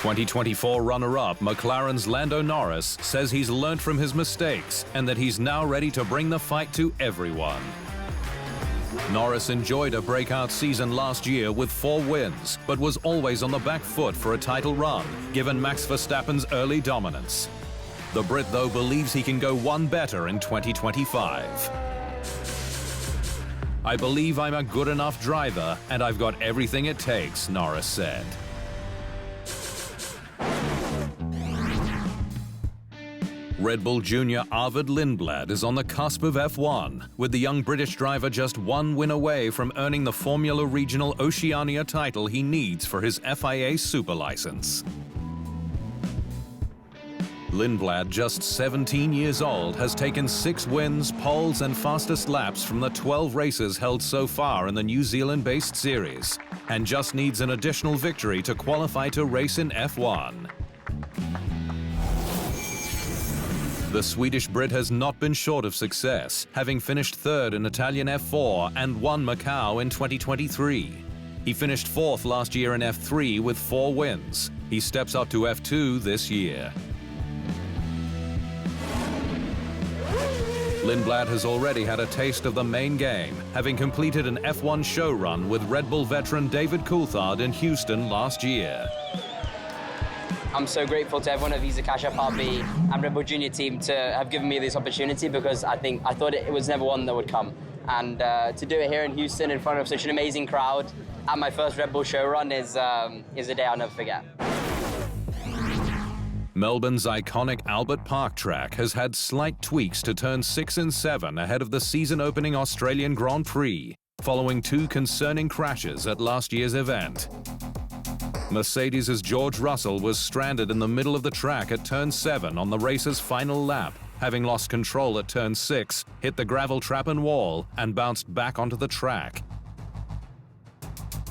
2024 runner-up McLaren's Lando Norris says he's learnt from his mistakes and that he's now ready to bring the fight to everyone. Norris enjoyed a breakout season last year with 4 wins, but was always on the back foot for a title run, given Max Verstappen's early dominance. The Brit, though, believes he can go one better in 2025. "I believe I'm a good enough driver, and I've got everything it takes," Norris said. Red Bull junior Arvid Lindblad is on the cusp of F1, with the young British driver just 1 win away from earning the Formula Regional Oceania title he needs for his FIA Super license. Lindblad, just 17 years old, has taken 6 wins, poles and fastest laps from the 12 races held so far in the New Zealand-based series, and just needs an additional victory to qualify to race in F1. The Swedish Brit has not been short of success, having finished 3rd in Italian F4 and won Macau in 2023. He finished 4th last year in F3 with 4 wins. He steps up to F2 this year. Lindblad has already had a taste of the main game, having completed an F1 show run with Red Bull veteran David Coulthard in Houston last year. I'm so grateful to everyone at Visa Cash App RB and Red Bull Junior team to have given me this opportunity, because I thought it was never one that would come. And to do it here in Houston in front of such an amazing crowd at my first Red Bull show run is a day I'll never forget. Melbourne's iconic Albert Park track has had slight tweaks to turn 6 and 7 ahead of the season-opening Australian Grand Prix, following 2 concerning crashes at last year's event. Mercedes' George Russell was stranded in the middle of the track at turn 7 on the race's final lap, having lost control at turn 6, hit the gravel trap and wall, and bounced back onto the track.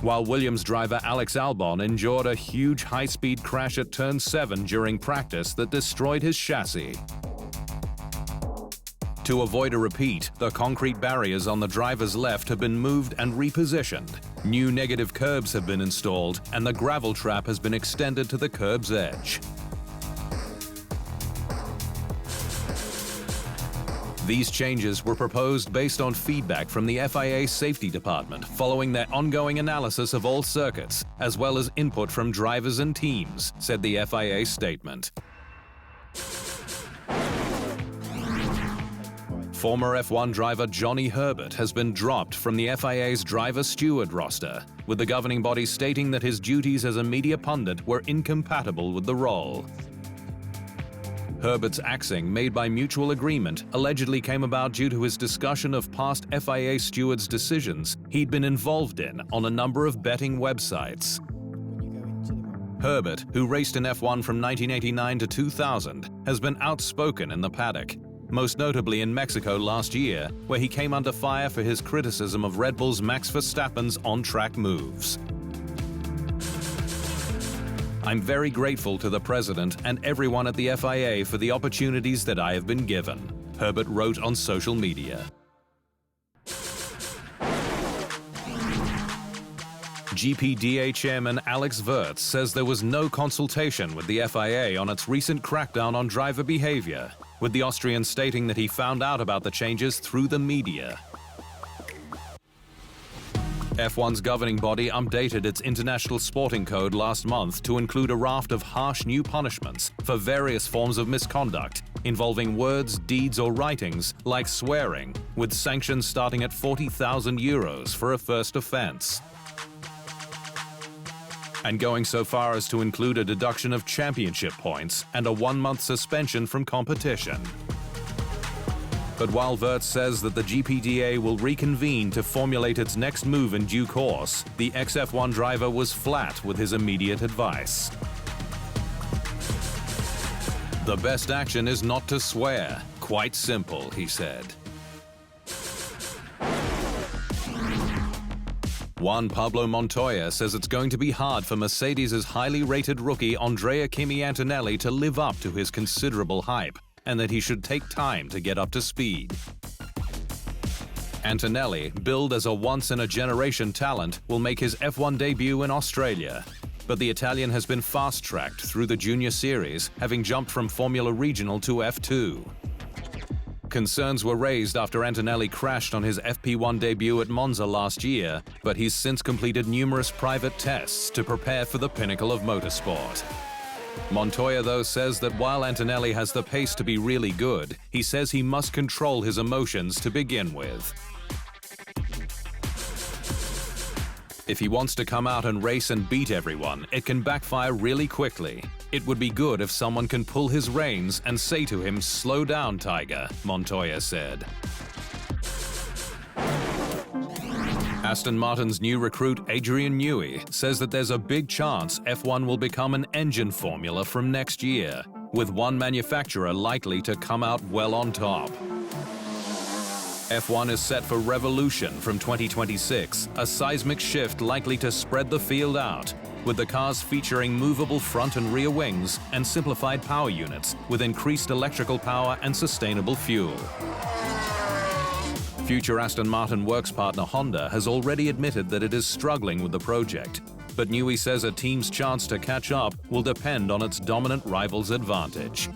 While Williams driver Alex Albon endured a huge high-speed crash at turn 7 during practice that destroyed his chassis. To avoid a repeat, the concrete barriers on the driver's left have been moved and repositioned. New negative curbs have been installed, and the gravel trap has been extended to the curb's edge. These changes were proposed based on feedback from the FIA Safety Department following their ongoing analysis of all circuits, as well as input from drivers and teams, said the FIA statement. Former F1 driver Johnny Herbert has been dropped from the FIA's driver steward roster, with the governing body stating that his duties as a media pundit were incompatible with the role. Herbert's axing, made by mutual agreement, allegedly came about due to his discussion of past FIA stewards' decisions he'd been involved in on a number of betting websites. Herbert, who raced in F1 from 1989 to 2000, has been outspoken in the paddock, most notably in Mexico last year, where he came under fire for his criticism of Red Bull's Max Verstappen's on-track moves. "I'm very grateful to the president and everyone at the FIA for the opportunities that I have been given," Herbert wrote on social media. GPDA chairman Alex Wurz says there was no consultation with the FIA on its recent crackdown on driver behavior, with the Austrian stating that he found out about the changes through the media. F1's governing body updated its international sporting code last month to include a raft of harsh new punishments for various forms of misconduct involving words, deeds or writings like swearing, with sanctions starting at €40,000 for a first offense, and going so far as to include a deduction of championship points and a 1-month suspension from competition. But while Wurz says that the GPDA will reconvene to formulate its next move in due course, the ex-F1 driver was flat with his immediate advice. "The best action is not to swear. Quite simple," he said. Juan Pablo Montoya says it's going to be hard for Mercedes' highly rated rookie Andrea Kimi Antonelli to live up to his considerable hype, and that he should take time to get up to speed. Antonelli, billed as a once-in-a-generation talent, will make his F1 debut in Australia. but the Italian has been fast-tracked through the Junior Series, having jumped from Formula Regional to F2. Concerns were raised after Antonelli crashed on his FP1 debut at Monza last year, but he's since completed numerous private tests to prepare for the pinnacle of motorsport. Montoya, though, says that while Antonelli has the pace to be really good, he says he must control his emotions to begin with. If he wants to come out and race and beat everyone, it can backfire really quickly. It would be good if someone can pull his reins and say to him, "Slow down, Tiger," Montoya said. Aston Martin's new recruit Adrian Newey says that there's a big chance F1 will become an engine formula from next year, with one manufacturer likely to come out well on top. F1 is set for revolution from 2026, a seismic shift likely to spread the field out, with the cars featuring movable front and rear wings and simplified power units with increased electrical power and sustainable fuel. Future Aston Martin works partner Honda has already admitted that it is struggling with the project, but Newey says a team's chance to catch up will depend on its dominant rival's advantage.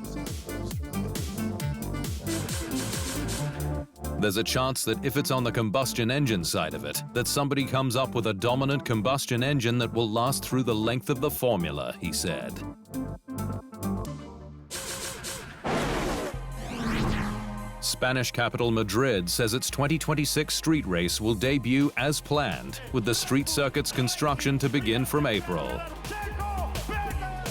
There's a chance that if it's on the combustion engine side of it, that somebody comes up with a dominant combustion engine that will last through the length of the formula, he said. Spanish capital Madrid says its 2026 street race will debut as planned, with the street circuit's construction to begin from April.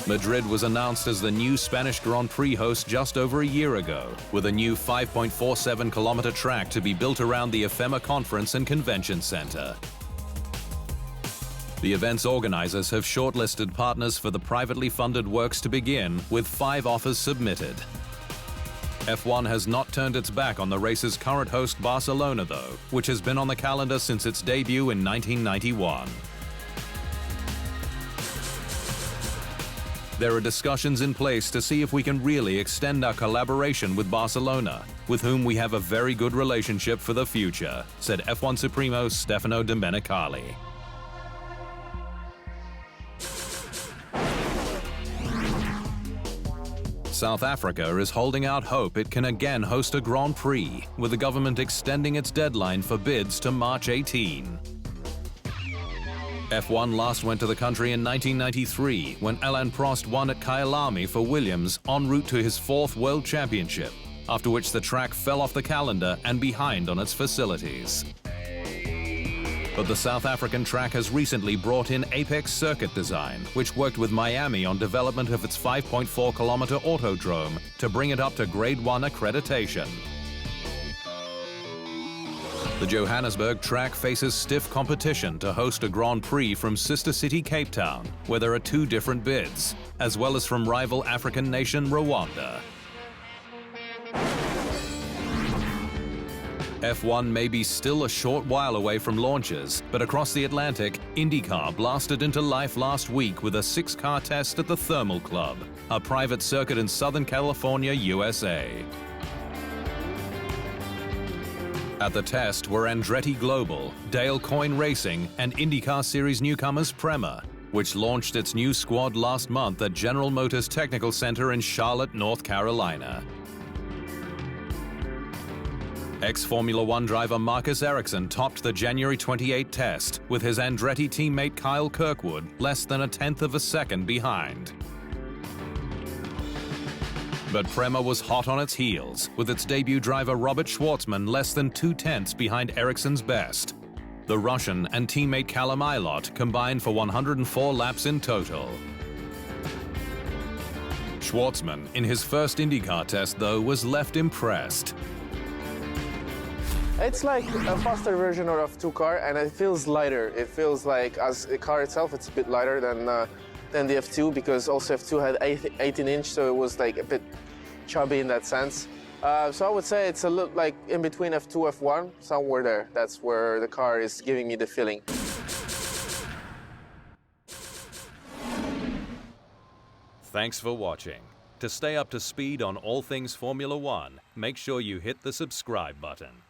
Madrid was announced as the new Spanish Grand Prix host just over a year ago, with a new 5.47-kilometer track to be built around the IFEMA Conference and Convention Center. The event's organizers have shortlisted partners for the privately funded works to begin, with 5 offers submitted. F1 has not turned its back on the race's current host Barcelona, though, which has been on the calendar since its debut in 1991. There are discussions in place to see if we can really extend our collaboration with Barcelona, with whom we have a very good relationship for the future, said F1 Supremo Stefano Domenicali. South Africa is holding out hope it can again host a Grand Prix, with the government extending its deadline for bids to March 18. F1 last went to the country in 1993 when Alain Prost won at Kyalami for Williams en route to his 4th World Championship, after which the track fell off the calendar and behind on its facilities. But the South African track has recently brought in Apex Circuit Design, which worked with Miami on development of its 5.4-kilometer autodrome to bring it up to Grade 1 accreditation. The Johannesburg track faces stiff competition to host a Grand Prix from sister city Cape Town, where there are 2 different bids, as well as from rival African nation Rwanda. F1 may be still a short while away from launches, but across the Atlantic, Indycar blasted into life last week with a 6-car test at the Thermal Club, a private circuit in Southern California, USA. At the test were Andretti Global, Dale Coyne Racing, and IndyCar Series newcomers Prema, which launched its new squad last month at General Motors Technical Center in Charlotte, North Carolina. Ex-Formula One driver Marcus Ericsson topped the January 28 test, with his Andretti teammate Kyle Kirkwood less than a tenth of a second behind. But Prema was hot on its heels, with its debut driver Robert Schwartzman less than 2/10 behind Ericsson's best. The Russian and teammate Callum Ilott combined for 104 laps in total. Schwartzman, in his first IndyCar test, though, was left impressed. It's like a faster version of F2 car, and it feels lighter. It feels like, as a car itself, it's a bit lighter than the F2, because also F2 had 18-inch, so it was like a bit chubby in that sense. So I would say it's a little like in between F2, F1, somewhere there. That's where the car is giving me the feeling. Thanks for watching. To stay up to speed on all things Formula One, make sure you hit the subscribe button.